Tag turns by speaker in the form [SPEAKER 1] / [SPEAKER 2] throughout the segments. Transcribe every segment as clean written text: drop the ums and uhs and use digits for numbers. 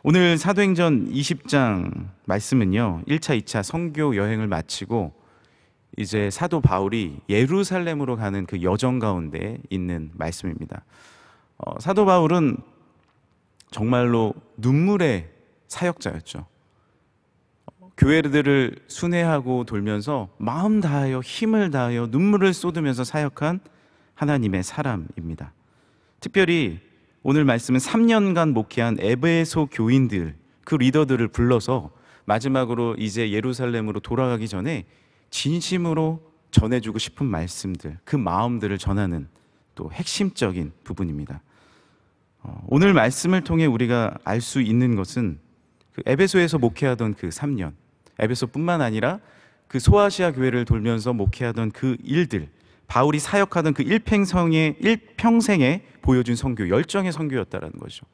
[SPEAKER 1] 오늘 사도행전 20장 말씀은요, 1차, 2차 선교 여행을 마치고 이제 사도 바울이 예루살렘으로 가는 그 여정 가운데 있는 말씀입니다. 사도 바울은 정말로 눈물의 사역자였죠. 교회들을 순회하고 돌면서 마음 다하여 힘을 다하여 눈물을 쏟으면서 사역한 하나님의 사람입니다. 특별히 오늘 말씀은 3년간 목회한 에베소 교인들, 그 리더들을 불러서 마지막으로 이제 예루살렘으로 돌아가기 전에 진심으로 전해주고 싶은 말씀들, 그 마음들을 전하는 또 핵심적인 부분입니다. 오늘 말씀을 통해 우리가 알 수 있는 것은 그 에베소에서 목회하던 그 3년, 에베소뿐만 아니라 그 소아시아 교회를 돌면서 목회하던 그 일들, 바울이 사역하던 그 일평생에 보여준 선교, 열정의 선교였다라는 거죠.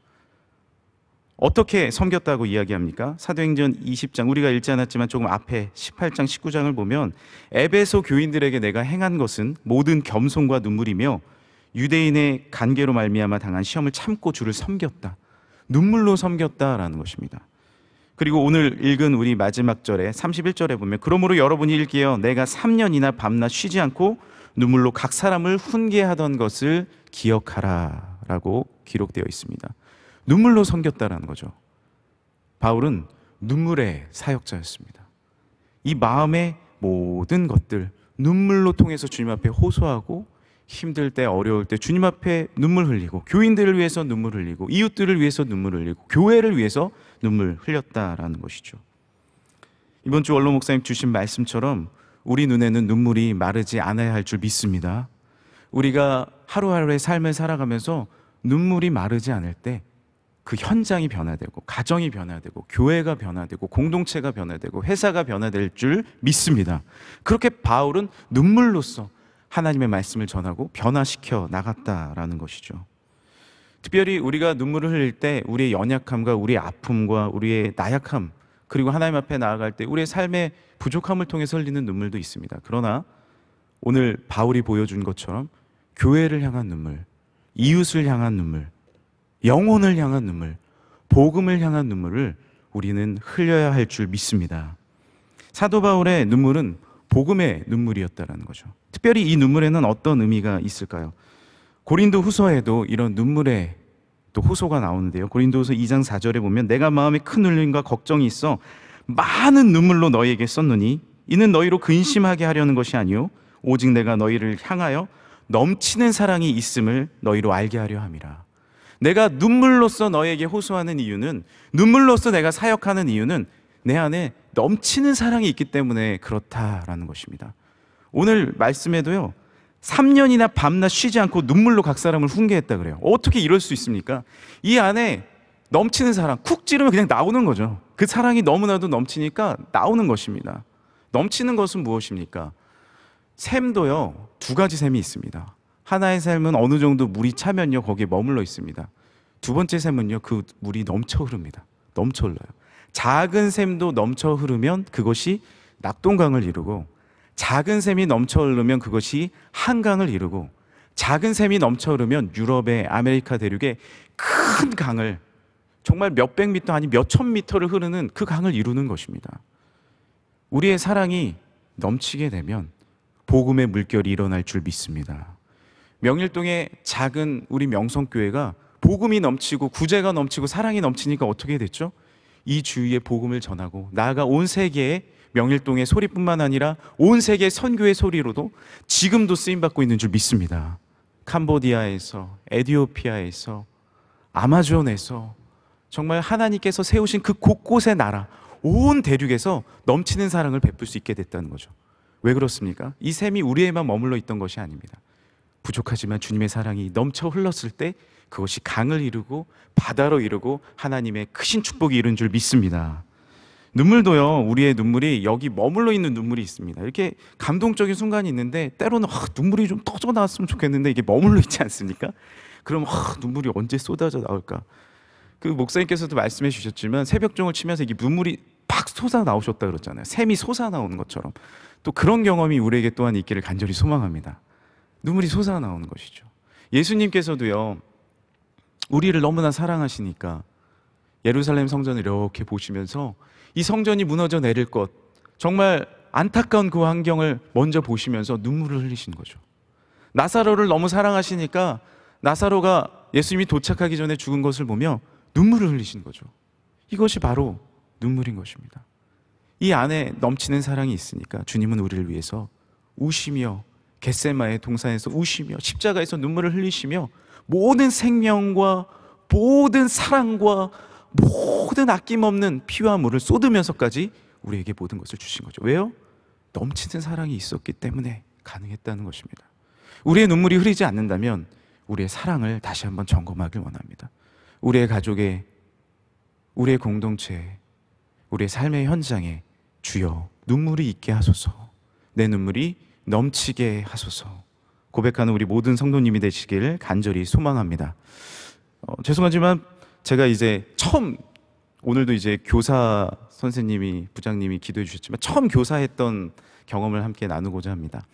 [SPEAKER 1] 어떻게 섬겼다고 이야기합니까? 사도행전 20장, 우리가 읽지 않았지만 조금 앞에 18장, 19장을 보면 에베소 교인들에게 내가 행한 것은 모든 겸손과 눈물이며 유대인의 간계로 말미암아 당한 시험을 참고 주를 섬겼다. 눈물로 섬겼다라는 것입니다. 그리고 오늘 읽은 우리 마지막 절에 31절에 보면 그러므로 여러분이 읽기에 내가 3년이나 밤낮 쉬지 않고 눈물로 각 사람을 훈계하던 것을 기억하라 라고 기록되어 있습니다. 눈물로 섬겼다라는 거죠. 바울은 눈물의 사역자였습니다. 이 마음의 모든 것들 눈물로 통해서 주님 앞에 호소하고 힘들 때 어려울 때 주님 앞에 눈물 흘리고 교인들을 위해서 눈물 흘리고 이웃들을 위해서 눈물 흘리고 교회를 위해서 눈물 흘렸다라는 것이죠. 이번 주 원로 목사님 주신 말씀처럼 우리 눈에는 눈물이 마르지 않아야 할 줄 믿습니다. 우리가 하루하루의 삶을 살아가면서 눈물이 마르지 않을 때 그 현장이 변화되고 가정이 변화되고 교회가 변화되고 공동체가 변화되고 회사가 변화될 줄 믿습니다. 그렇게 바울은 눈물로써 하나님의 말씀을 전하고 변화시켜 나갔다라는 것이죠. 특별히 우리가 눈물을 흘릴 때 우리의 연약함과 우리의 아픔과 우리의 나약함, 그리고 하나님 앞에 나아갈 때 우리의 삶의 부족함을 통해서 흘리는 눈물도 있습니다. 그러나 오늘 바울이 보여준 것처럼 교회를 향한 눈물, 이웃을 향한 눈물, 영혼을 향한 눈물, 복음을 향한 눈물을 우리는 흘려야 할 줄 믿습니다. 사도 바울의 눈물은 복음의 눈물이었다는 거죠. 특별히 이 눈물에는 어떤 의미가 있을까요? 고린도 후서에도 이런 눈물의 또 호소가 나오는데요. 고린도후서 2장 4절에 보면 내가 마음에 큰 울림과 걱정이 있어 많은 눈물로 너희에게 썼느니 이는 너희로 근심하게 하려는 것이 아니요 오직 내가 너희를 향하여 넘치는 사랑이 있음을 너희로 알게 하려 함이라. 내가 눈물로써 너희에게 호소하는 이유는, 눈물로써 내가 사역하는 이유는 내 안에 넘치는 사랑이 있기 때문에 그렇다라는 것입니다. 오늘 말씀에도요 3년이나 밤낮 쉬지 않고 눈물로 각 사람을 훈계했다 그래요. 어떻게 이럴 수 있습니까? 이 안에 넘치는 사랑, 쿡 찌르면 그냥 나오는 거죠. 그 사랑이 너무나도 넘치니까 나오는 것입니다. 넘치는 것은 무엇입니까? 샘도요 2가지 샘이 있습니다. 하나의 샘은 어느 정도 물이 차면요 거기에 머물러 있습니다. 두 번째 샘은요 그 물이 넘쳐 흐릅니다. 넘쳐 흘러요. 작은 샘도 넘쳐 흐르면 그것이 낙동강을 이루고, 작은 샘이 넘쳐 흐르면 그것이 한강을 이루고, 작은 샘이 넘쳐 흐르면 유럽의 아메리카 대륙의 큰 강을, 정말 몇백 미터 아니 몇천 미터를 흐르는 그 강을 이루는 것입니다. 우리의 사랑이 넘치게 되면 복음의 물결이 일어날 줄 믿습니다. 명일동의 작은 우리 명성교회가 복음이 넘치고 구제가 넘치고 사랑이 넘치니까 어떻게 됐죠? 이 주위에 복음을 전하고 나아가 온 세계에 명일동의 소리뿐만 아니라 온 세계 선교의 소리로도 지금도 쓰임받고 있는 줄 믿습니다. 캄보디아에서, 에티오피아에서, 아마존에서 정말 하나님께서 세우신 그 곳곳의 나라, 온 대륙에서 넘치는 사랑을 베풀 수 있게 됐다는 거죠. 왜 그렇습니까? 이 샘이 우리에만 머물러 있던 것이 아닙니다. 부족하지만 주님의 사랑이 넘쳐 흘렀을 때 그것이 강을 이루고 바다로 이루고 하나님의 크신 축복이 이룬 줄 믿습니다. 눈물도요, 우리의 눈물이 여기 머물러 있는 눈물이 있습니다. 이렇게 감동적인 순간이 있는데 때로는 눈물이 좀 터져 나왔으면 좋겠는데 이게 머물러 있지 않습니까? 그럼 눈물이 언제 쏟아져 나올까? 그 목사님께서도 말씀해 주셨지만 새벽종을 치면서 이게 눈물이 팍 솟아 나오셨다 그랬잖아요. 샘이 솟아 나오는 것처럼. 또 그런 경험이 우리에게 또한 있기를 간절히 소망합니다. 눈물이 솟아나오는 것이죠. 예수님께서도요 우리를 너무나 사랑하시니까 예루살렘 성전을 이렇게 보시면서 이 성전이 무너져 내릴 것, 정말 안타까운 그 환경을 먼저 보시면서 눈물을 흘리신 거죠. 나사로를 너무 사랑하시니까 나사로가 예수님이 도착하기 전에 죽은 것을 보며 눈물을 흘리신 거죠. 이것이 바로 눈물인 것입니다. 이 안에 넘치는 사랑이 있으니까 주님은 우리를 위해서 우시며 겟세마의 동산에서 우시며 십자가에서 눈물을 흘리시며 모든 생명과 모든 사랑과 모든 아낌없는 피와 물을 쏟으면서까지 우리에게 모든 것을 주신 거죠. 왜요? 넘치는 사랑이 있었기 때문에 가능했다는 것입니다. 우리의 눈물이 흐르지 않는다면 우리의 사랑을 다시 한번 점검하길 원합니다. 우리의 가족에, 우리의 공동체에, 우리의 삶의 현장에 주여 눈물이 있게 하소서, 내 눈물이 넘치게 하소서 고백하는 우리 모든 성도님이 되시길 간절히 소망합니다. 죄송하지만 제가 이제 처음, 오늘도 이제 교사 선생님이, 부장님이 기도해 주셨지만 처음 교사했던 경험을 함께 나누고자 합니다.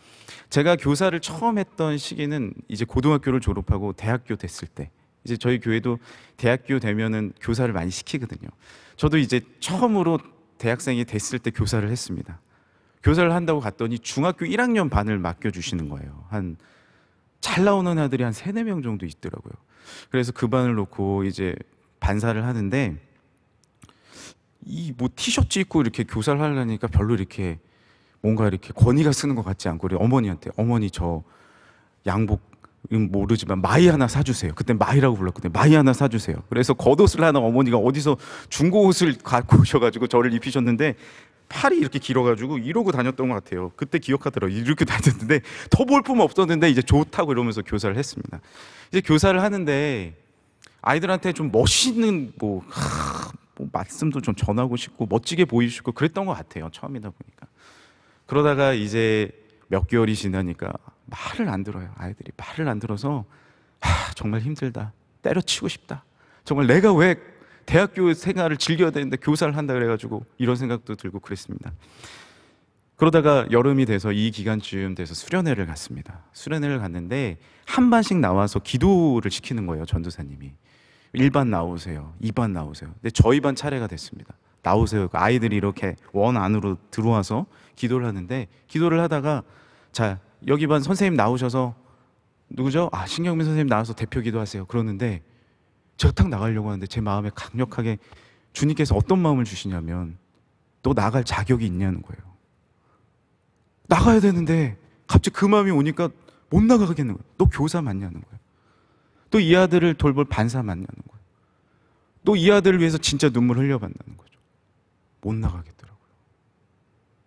[SPEAKER 1] 제가 교사를 처음 했던 시기는 이제 고등학교를 졸업하고 대학교 됐을 때, 이제 저희 교회도 대학교 되면은 교사를 많이 시키거든요. 저도 이제 처음으로 대학생이 됐을 때 교사를 했습니다. 교사를 한다고 갔더니 중학교 1학년 반을 맡겨주시는 거예요. 한 잘 나오는 아들이 한 3, 4명 정도 있더라고요. 그래서 그 반을 놓고 이제 반사를 하는데, 이 뭐 티셔츠 입고 이렇게 교사를 하려니까 별로 이렇게 뭔가 이렇게 권위가 쓰는 것 같지 않고, 어머니한테 어머니 저 양복 모르지만 마이 하나 사주세요. 그때 마이라고 불렀거든요. 마이 하나 사주세요. 그래서 겉옷을 하나 어머니가 어디서 중고 옷을 갖고 오셔가지고 저를 입히셨는데 팔이 이렇게 길어가지고 이러고 다녔던 것 같아요. 그때 기억하더라고요. 이렇게 다녔는데 더 볼품 없었는데 이제 좋다고 이러면서 교사를 했습니다. 이제 교사를 하는데 아이들한테 좀 멋있는 뭐 말씀도 좀 전하고 싶고 멋지게 보이시고 그랬던 것 같아요. 처음이다 보니까. 그러다가 이제 몇 개월이 지나니까 말을 안 들어요. 아이들이 말을 안 들어서 정말 힘들다, 때려치고 싶다, 정말 내가 왜 대학교 생활을 즐겨야 되는데 교사를 한다 그래가지고 이런 생각도 들고 그랬습니다. 그러다가 여름이 돼서 이 기간쯤 돼서 수련회를 갔습니다. 수련회를 갔는데 한 반씩 나와서 기도를 시키는 거예요. 전도사님이 1반 나오세요, 2반 나오세요. 근데 저희 반 차례가 됐습니다. 나오세요. 아이들이 이렇게 원 안으로 들어와서 기도를 하는데, 기도를 하다가 자 여기 반 선생님 나오셔서 누구죠? 신경민 선생님 나와서 대표 기도하세요. 그러는데 제가 탁 나가려고 하는데 제 마음에 강력하게 주님께서 어떤 마음을 주시냐면 너 나갈 자격이 있냐는 거예요. 나가야 되는데 갑자기 그 마음이 오니까 못 나가겠는 거예요. 너 교사 맞냐는 거예요. 또 이 아들을 돌볼 반사 맞냐는 거예요. 또 이 아들을 위해서 진짜 눈물 흘려봤다는 거죠. 못 나가겠더라고요.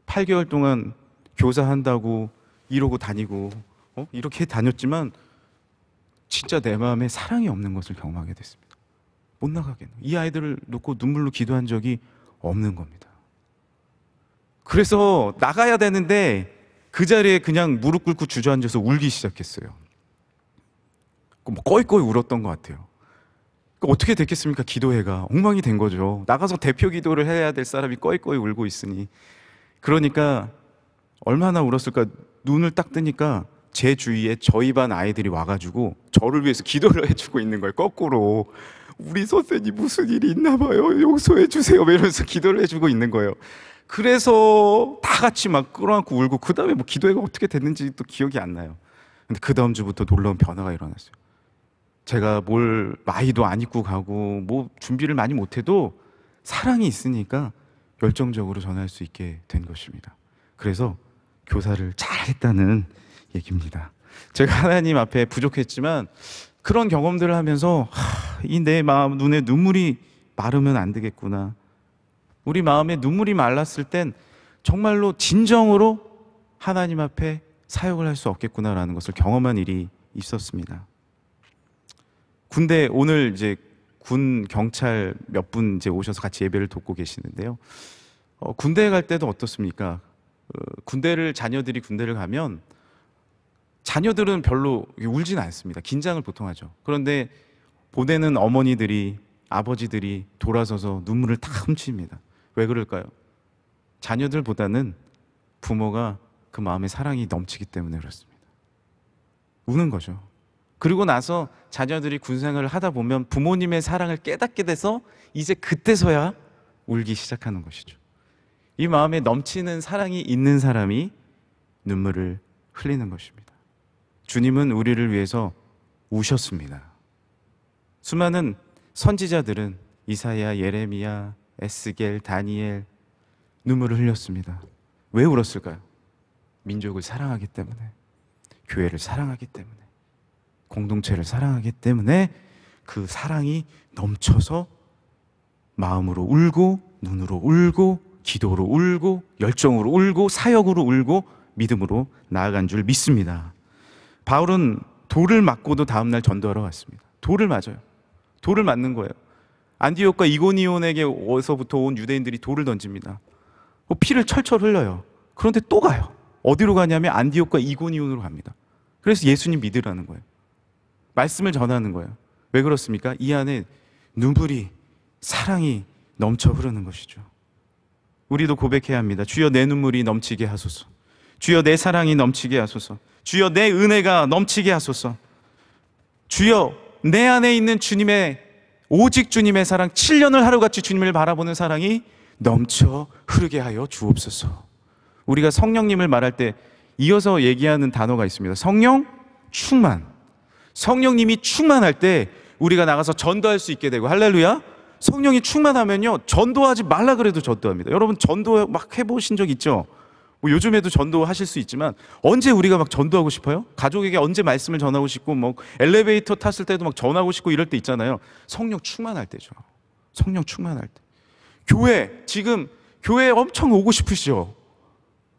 [SPEAKER 1] 8개월 동안 교사한다고 이러고 다니고 이렇게 다녔지만 진짜 내 마음에 사랑이 없는 것을 경험하게 됐습니다. 못 나가겠네. 이 아이들을 놓고 눈물로 기도한 적이 없는 겁니다. 그래서 나가야 되는데 그 자리에 그냥 무릎 꿇고 주저앉아서 울기 시작했어요. 뭐 꺼이꺼이 울었던 것 같아요. 어떻게 됐겠습니까? 기도회가 엉망이 된 거죠. 나가서 대표 기도를 해야 될 사람이 꺼이꺼이 울고 있으니. 그러니까 얼마나 울었을까. 눈을 딱 뜨니까 제 주위에 저희 반 아이들이 와가지고 저를 위해서 기도를 해주고 있는 거예요. 거꾸로 우리 선생님 무슨 일이 있나 봐요, 용서해 주세요 이러면서 기도를 해주고 있는 거예요. 그래서 다 같이 막 끌어안고 울고, 그 다음에 뭐 기도회가 어떻게 됐는지 또 기억이 안 나요. 근데 그 다음 주부터 놀라운 변화가 일어났어요. 제가 뭘 마이도 안 입고 가고 뭐 준비를 많이 못해도 사랑이 있으니까 열정적으로 전할 수 있게 된 것입니다. 그래서 교사를 잘했다는 얘기입니다. 제가 하나님 앞에 부족했지만 그런 경험들을 하면서 이 내 마음, 눈에 눈물이 마르면 안 되겠구나. 우리 마음에 눈물이 말랐을 땐 정말로 진정으로 하나님 앞에 사역을 할 수 없겠구나라는 것을 경험한 일이 있었습니다. 군대, 오늘 이제 군 경찰 몇 분 이제 오셔서 같이 예배를 돕고 계시는데요. 군대에 갈 때도 어떻습니까? 자녀들이 군대를 가면 자녀들은 별로 울진 않습니다. 긴장을 보통 하죠. 그런데 보내는 어머니들이, 아버지들이 돌아서서 눈물을 다 훔칩니다. 왜 그럴까요? 자녀들보다는 부모가 그 마음에 사랑이 넘치기 때문에 그렇습니다. 우는 거죠. 그리고 나서 자녀들이 군생활을 하다 보면 부모님의 사랑을 깨닫게 돼서 이제 그때서야 울기 시작하는 것이죠. 이 마음에 넘치는 사랑이 있는 사람이 눈물을 흘리는 것입니다. 주님은 우리를 위해서 우셨습니다. 수많은 선지자들은 이사야, 예레미야, 에스겔, 다니엘 눈물을 흘렸습니다. 왜 울었을까요? 민족을 사랑하기 때문에, 교회를 사랑하기 때문에, 공동체를 사랑하기 때문에 그 사랑이 넘쳐서 마음으로 울고, 눈으로 울고, 기도로 울고, 열정으로 울고, 사역으로 울고, 믿음으로 나아간 줄 믿습니다. 바울은 돌을 맞고도 다음날 전도하러 갔습니다. 돌을 맞아요. 돌을 맞는 거예요. 안디옥과 이고니온에게서부터 온 유대인들이 돌을 던집니다. 피를 철철 흘려요. 그런데 또 가요. 어디로 가냐면 안디옥과 이고니온으로 갑니다. 그래서 예수님 믿으라는 거예요. 말씀을 전하는 거예요. 왜 그렇습니까? 이 안에 눈물이, 사랑이 넘쳐 흐르는 것이죠. 우리도 고백해야 합니다. 주여 내 눈물이 넘치게 하소서. 주여 내 사랑이 넘치게 하소서. 주여 내 은혜가 넘치게 하소서. 주여 내 안에 있는 주님의, 오직 주님의 사랑, 7년을 하루같이 주님을 바라보는 사랑이 넘쳐 흐르게 하여 주옵소서. 우리가 성령님을 말할 때 이어서 얘기하는 단어가 있습니다. 성령 충만. 성령님이 충만할 때 우리가 나가서 전도할 수 있게 되고, 할렐루야. 성령이 충만하면요, 전도하지 말라 그래도 전도합니다. 여러분 전도 막 해보신 적 있죠? 뭐 요즘에도 전도하실 수 있지만 언제 우리가 막 전도하고 싶어요? 가족에게 언제 말씀을 전하고 싶고, 뭐 엘리베이터 탔을 때도 막 전하고 싶고 이럴 때 있잖아요. 성령 충만할 때죠. 성령 충만할 때. 교회, 지금 교회 엄청 오고 싶으시죠?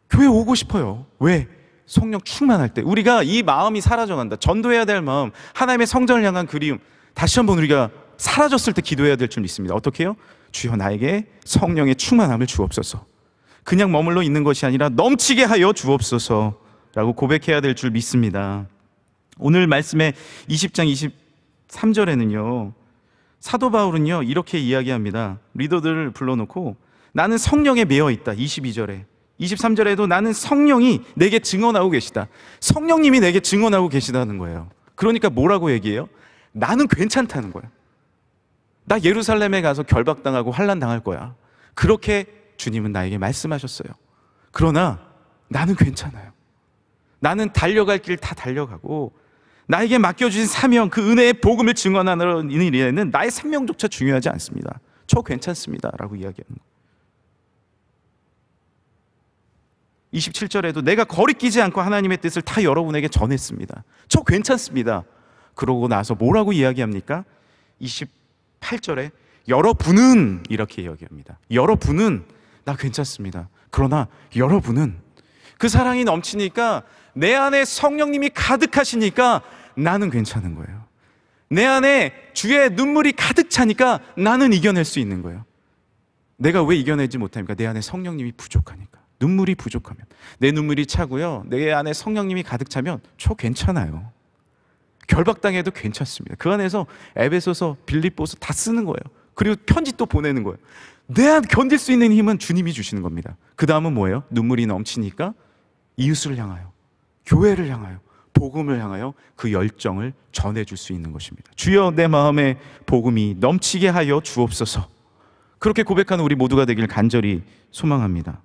[SPEAKER 1] 교회 오고 싶어요. 왜? 성령 충만할 때. 우리가 이 마음이 사라져간다. 전도해야 될 마음, 하나님의 성전을 향한 그리움, 다시 한번 우리가 사라졌을 때 기도해야 될 줄 믿습니다. 어떻게 해요? 주여 나에게 성령의 충만함을 주옵소서. 그냥 머물러 있는 것이 아니라 넘치게 하여 주옵소서 라고 고백해야 될 줄 믿습니다. 오늘 말씀의 20장 23절에는요, 사도 바울은요 이렇게 이야기합니다. 리더들을 불러놓고 나는 성령에 매여 있다. 22절에, 23절에도 나는 성령이 내게 증언하고 계시다. 성령님이 내게 증언하고 계시다는 거예요. 그러니까 뭐라고 얘기해요? 나는 괜찮다는 거예요. 나 예루살렘에 가서 결박당하고 환난당할 거야. 그렇게 주님은 나에게 말씀하셨어요. 그러나 나는 괜찮아요. 나는 달려갈 길 다 달려가고, 나에게 맡겨주신 사명, 그 은혜의 복음을 증언하는 일에는 나의 생명조차 중요하지 않습니다. 저 괜찮습니다 라고 이야기하는 거예요. 27절에도 내가 거리끼지 않고 하나님의 뜻을 다 여러분에게 전했습니다. 저 괜찮습니다. 그러고 나서 뭐라고 이야기합니까? 28절에 여러분은 이렇게 이야기합니다. 여러분은 나 괜찮습니다. 그러나 여러분은, 그 사랑이 넘치니까, 내 안에 성령님이 가득하시니까 나는 괜찮은 거예요. 내 안에 주의 눈물이 가득 차니까 나는 이겨낼 수 있는 거예요. 내가 왜 이겨내지 못합니까? 내 안에 성령님이 부족하니까. 눈물이 부족하면, 내 눈물이 차고요, 내 안에 성령님이 가득 차면 저 괜찮아요. 결박당해도 괜찮습니다. 그 안에서 에베소서, 빌립보서 다 쓰는 거예요. 그리고 편지 또 보내는 거예요. 내 안 견딜 수 있는 힘은 주님이 주시는 겁니다. 그 다음은 뭐예요? 눈물이 넘치니까 이웃을 향하여, 교회를 향하여, 복음을 향하여 그 열정을 전해줄 수 있는 것입니다. 주여 내 마음에 복음이 넘치게 하여 주옵소서. 그렇게 고백하는 우리 모두가 되길 간절히 소망합니다.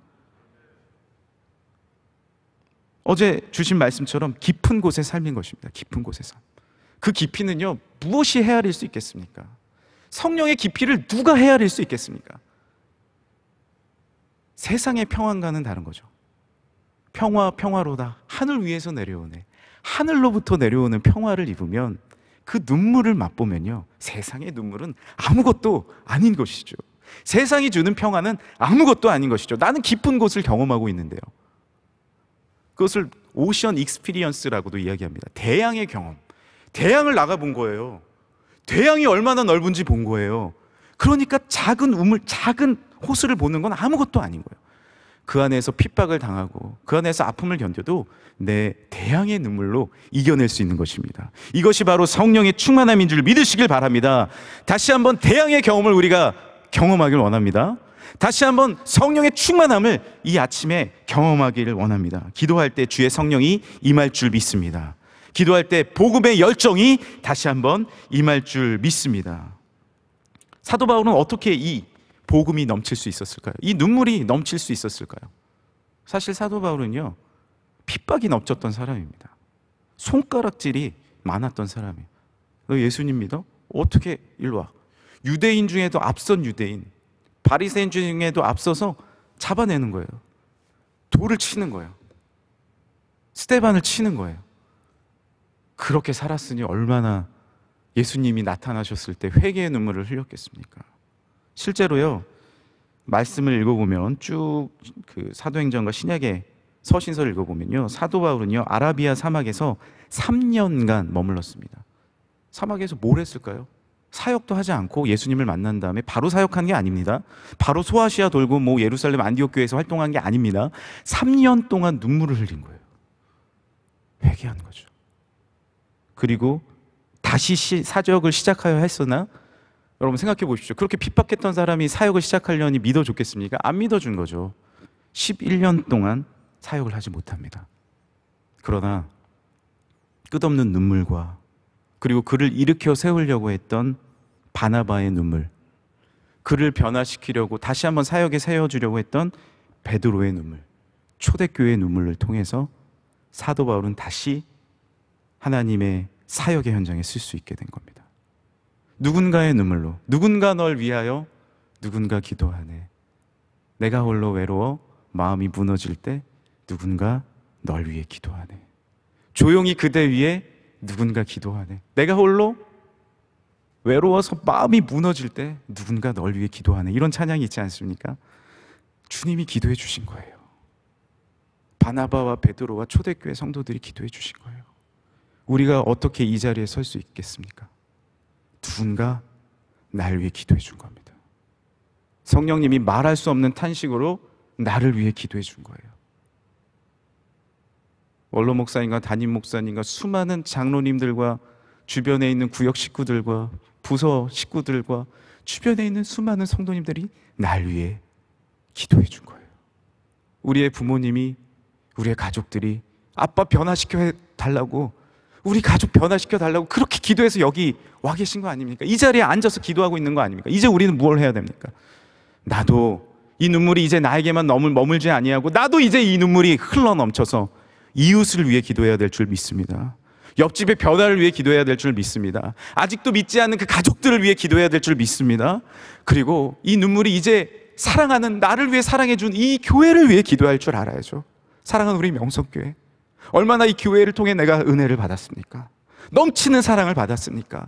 [SPEAKER 1] 어제 주신 말씀처럼 깊은 곳의 삶인 것입니다. 깊은 곳의 삶. 그 깊이는요, 무엇이 헤아릴 수 있겠습니까? 성령의 깊이를 누가 헤아릴 수 있겠습니까? 세상의 평안과는 다른 거죠. 평화로다. 하늘 위에서 내려오네. 하늘로부터 내려오는 평화를 입으면, 그 눈물을 맛보면요, 세상의 눈물은 아무것도 아닌 것이죠. 세상이 주는 평화는 아무것도 아닌 것이죠. 나는 깊은 곳을 경험하고 있는데요, 그것을 오션 익스피리언스라고도 이야기합니다. 대양의 경험. 대양을 나가본 거예요. 대양이 얼마나 넓은지 본 거예요. 그러니까 작은 우물, 작은 호수를 보는 건 아무것도 아닌 거예요. 그 안에서 핍박을 당하고 그 안에서 아픔을 견뎌도 내 대양의 눈물로 이겨낼 수 있는 것입니다. 이것이 바로 성령의 충만함인 줄 믿으시길 바랍니다. 다시 한번 대양의 경험을 우리가 경험하길 원합니다. 다시 한번 성령의 충만함을 이 아침에 경험하기를 원합니다. 기도할 때 주의 성령이 임할 줄 믿습니다. 기도할 때 복음의 열정이 다시 한번 임할 줄 믿습니다. 사도 바울은 어떻게 이 복음이 넘칠 수 있었을까요? 이 눈물이 넘칠 수 있었을까요? 사실 사도 바울은요, 핍박이 넘쳤던 사람입니다. 손가락질이 많았던 사람이에요. 너 예수님 믿어? 어떻게 일로 와? 유대인 중에도 앞선 유대인, 바리새인 중에도 앞서서 잡아내는 거예요. 돌을 치는 거예요. 스데반을 치는 거예요. 그렇게 살았으니 얼마나 예수님이 나타나셨을 때 회개의 눈물을 흘렸겠습니까? 실제로요, 말씀을 읽어보면 쭉 그 사도행전과 신약의 서신서를 읽어보면요, 사도 바울은요 아라비아 사막에서 3년간 머물렀습니다. 사막에서 뭘 했을까요? 사역도 하지 않고 예수님을 만난 다음에 바로 사역한 게 아닙니다. 바로 소아시아 돌고 뭐 예루살렘 안디옥 교회에서 활동한 게 아닙니다. 3년 동안 눈물을 흘린 거예요. 회개한 거죠. 그리고 다시 사역을 시작하여 했으나, 여러분 생각해 보십시오. 그렇게 핍박했던 사람이 사역을 시작하려니 믿어줬겠습니까? 안 믿어준 거죠. 11년 동안 사역을 하지 못합니다. 그러나 끝없는 눈물과, 그리고 그를 일으켜 세우려고 했던 바나바의 눈물, 그를 변화시키려고 다시 한번 사역에 세워주려고 했던 베드로의 눈물, 초대교회의 눈물을 통해서 사도 바울은 다시 하나님의 사역의 현장에 쓸 수 있게 된 겁니다. 누군가의 눈물로, 누군가 널 위하여 누군가 기도하네. 내가 홀로 외로워 마음이 무너질 때 누군가 널 위해 기도하네. 조용히 그대 위에 누군가 기도하네. 내가 홀로 외로워서 마음이 무너질 때 누군가 널 위해 기도하네. 이런 찬양이 있지 않습니까? 주님이 기도해 주신 거예요. 바나바와 베드로와 초대교회 성도들이 기도해 주신 거예요. 우리가 어떻게 이 자리에 설 수 있겠습니까? 누군가 날 위해 기도해 준 겁니다. 성령님이 말할 수 없는 탄식으로 나를 위해 기도해 준 거예요. 원로 목사님과 담임 목사님과 수많은 장로님들과 주변에 있는 구역 식구들과 부서 식구들과 주변에 있는 수많은 성도님들이 날 위해 기도해 준 거예요. 우리의 부모님이, 우리의 가족들이 아빠 변화시켜 달라고, 우리 가족 변화시켜 달라고 그렇게 기도해서 여기 와 계신 거 아닙니까? 이 자리에 앉아서 기도하고 있는 거 아닙니까? 이제 우리는 뭘 해야 됩니까? 나도 이 눈물이 이제 나에게만 머물지 아니하고 나도 이제 이 눈물이 흘러 넘쳐서 이웃을 위해 기도해야 될 줄 믿습니다. 옆집의 변화를 위해 기도해야 될 줄 믿습니다. 아직도 믿지 않는 그 가족들을 위해 기도해야 될 줄 믿습니다. 그리고 이 눈물이 이제 사랑하는, 나를 위해 사랑해준 이 교회를 위해 기도할 줄 알아야죠. 사랑하는 우리 명성교회, 얼마나 이 교회를 통해 내가 은혜를 받았습니까? 넘치는 사랑을 받았습니까?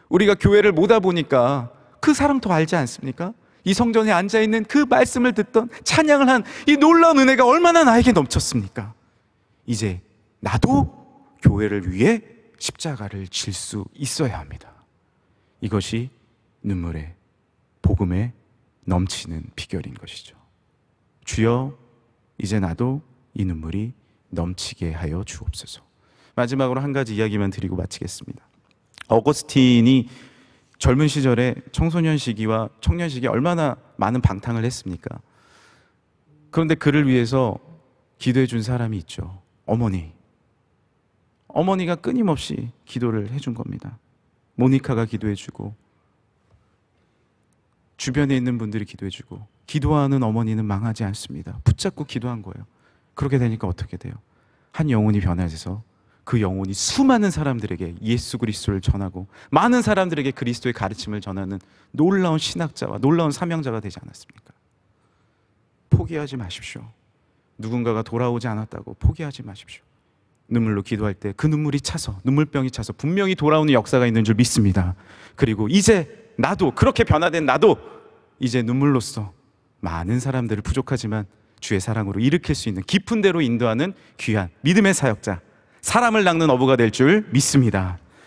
[SPEAKER 1] 우리가 교회를 모다 보니까 그 사랑 더 알지 않습니까? 이 성전에 앉아있는 그 말씀을 듣던, 찬양을 한 이 놀라운 은혜가 얼마나 나에게 넘쳤습니까? 이제 나도 교회를 위해 십자가를 질 수 있어야 합니다. 이것이 눈물의, 복음의 넘치는 비결인 것이죠. 주여, 이제 나도 이 눈물이 넘치게 하여 주옵소서. 마지막으로 한 가지 이야기만 드리고 마치겠습니다. 어거스틴이 젊은 시절에 청소년 시기와 청년 시기에 얼마나 많은 방탕을 했습니까? 그런데 그를 위해서 기도해 준 사람이 있죠. 어머니가 끊임없이 기도를 해준 겁니다. 모니카가 기도해 주고, 주변에 있는 분들이 기도해 주고, 기도하는 어머니는 망하지 않습니다. 붙잡고 기도한 거예요. 그렇게 되니까 어떻게 돼요? 한 영혼이 변화돼서 그 영혼이 수많은 사람들에게 예수 그리스도를 전하고 많은 사람들에게 그리스도의 가르침을 전하는 놀라운 신학자와 놀라운 사명자가 되지 않았습니까? 포기하지 마십시오. 누군가가 돌아오지 않았다고 포기하지 마십시오. 눈물로 기도할 때 그 눈물이 차서, 눈물병이 차서 분명히 돌아오는 역사가 있는 줄 믿습니다. 그리고 이제 나도, 그렇게 변화된 나도 이제 눈물로써 많은 사람들을, 부족하지만 주의 사랑으로 일으킬 수 있는, 깊은 데로 인도하는 귀한 믿음의 사역자, 사람을 낚는 어부가 될 줄 믿습니다.